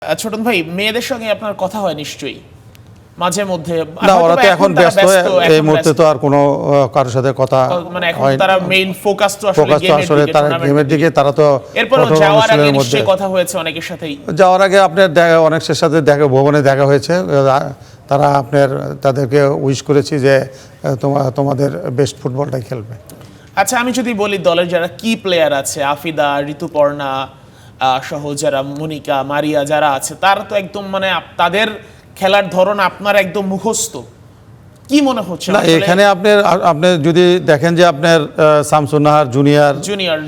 ছোটন ভাই, মেয়েদের সঙ্গে আপনার কথা হয় নিশ্চয়ই মাঝে মধ্যে? না, ওরা তো এখন ব্যস্ত, এই মুহূর্তে তো আর কোনো কারোর সাথে কথা মানে এখন তারা মেইন ফোকাস তো আসলে তারা গেমের দিকে, তারা তো এরপর যাওয়ার আগে নিশ্চয়ই কথা হয়েছে অনেকের সাথেই। যাওয়ার আগে আপনার অনেকের সাথে ভবনে দেখা হয়েছে, তারা তাদেরকে উইশ করেছি যে তোমাদের বেস্ট ফুটবলটাই খেলবে। আচ্ছা, আমি যদি বলি দলের যারা কি প্লেয়ার আছে, আফিদা, ঋতুপর্ণা সহ যারা, মনিকা, মারিয়া যারা আছে, তারা তো একদম মানে তাদের খেলার ধরন আপনার একদম মুখস্থ। কি মনে হচ্ছে না, এখানে আপনি যদি দেখেন যে আপনার শামসুন নাহার জুনিয়র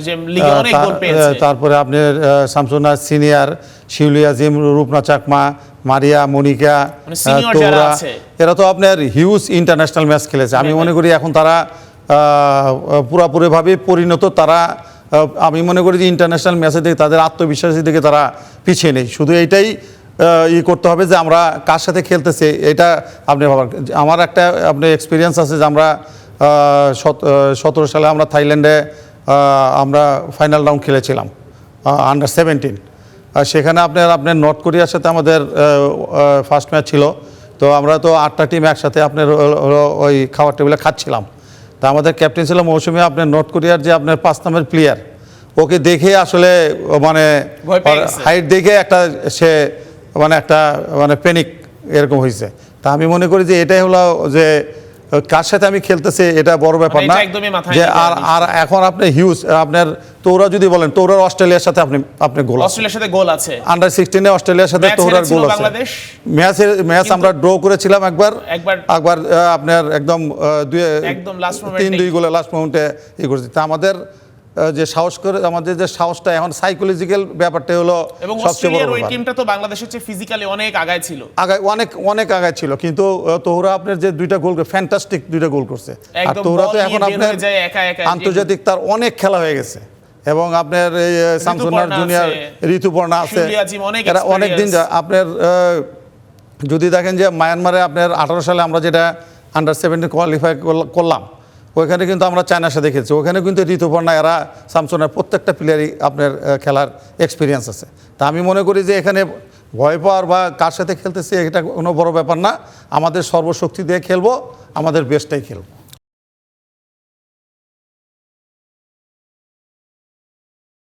যে লিগে অনেক গোল পেয়েছে, তারপরে আপনার শামসুন নাহার সিনিয়র, শিউলি আজিম, রূপনা চাকমা, মারিয়া, মনিকা, তোরা, এরা তো আপনার হিউজ ইন্টারন্যাশনাল ম্যাচ খেলেছে। আমি মনে করি এখন তারা পুরোপুরিভাবে পরিণত। তারা, আমি মনে করি যে ইন্টারন্যাশনাল ম্যাচের দিকে তাদের আত্মবিশ্বাসের দিকে তারা পিছিয়ে নেই। শুধু এইটাই করতে হবে যে আমরা কার সাথে খেলতেছি এটা আপনি ভাবার। আমার একটা এক্সপিরিয়েন্স আছে যে আমরা 17 সালে আমরা থাইল্যান্ডে আমরা ফাইনাল রাউন্ড খেলেছিলাম আন্ডার 17। সেখানে আপনার নর্থ কোরিয়ার সাথে আমাদের ফার্স্ট ম্যাচ ছিল। তো আমরা তো 8টা টিম একসাথে ওই খাওয়ার টেবিলে খাচ্ছিলাম। তা আমাদের ক্যাপ্টেন ছিল মৌসুমী, আপনার নর্থ কোরিয়ার যে আপনার 5 নম্বরের প্লেয়ার, ওকে দেখে আসলে মানে হাইট দেখে সে প্যানিক এরকম হয়েছে। তা আমি মনে করি যে এটাই হলো যে কার সাথে আমি খেলতেছি এটা বড় ব্যাপার না, যে আর এখন আপনি হিউজ আপনার তোরা যদি বলেন, তোরার অস্ট্রেলিয়ার সাথে আপনি গোল, অস্ট্রেলিয়ার সাথে গোল আছে, আন্ডার 16 অস্ট্রেলিয়ার সাথে তোরার গোল আছে। ম্যাচ আমরা ড্র করেছিলাম একবার আপনার একদম 3-2 গোলে লাস্ট মোমেন্টে ই করেছি। তা আমাদের যে সাহস করে, আমাদের যে সাহসটা এখন সাইকোলজিক্যাল ব্যাপারটা হলো সবচেয়ে বড় ব্যাপার। ওই টিমটা তো বাংলাদেশের চেয়ে ফিজিক্যালি অনেক আগায় ছিল, অনেক আগায় ছিল, কিন্তু তোরা আপনার যে 2টা গোল, ফ্যান্টাস্টিক 2টা গোল করছে। আর তোরা তো এখন আপনার আন্তর্জাতিক তার অনেক খেলা হয়ে গেছে, এবং আপনার এই শামসুন্নাহার জুনিয়র, ঋতুপর্ণা আছে, এরা অনেক দিন আপনার যদি দেখেন যে মায়ানমারে আপনার 18 সালে আমরা যেটা আন্ডার 17 কোয়ালিফাই করলাম, ওইখানে কিন্তু আমরা চায়নার সাথে খেলছি। ওখানে কিন্তু ঋতুপর্ণা, এরা শামসুনের প্রত্যেকটা প্লেয়ারই আপনার খেলার এক্সপিরিয়েন্স আছে। তা আমি মনে করি যে এখানে ভয় পাওয়ার বা কার সাথে খেলতেছি এটা কোনো বড় ব্যাপার না। আমাদের সর্বশক্তি দিয়ে খেলবো, আমাদের বেস্টটাই খেলবো।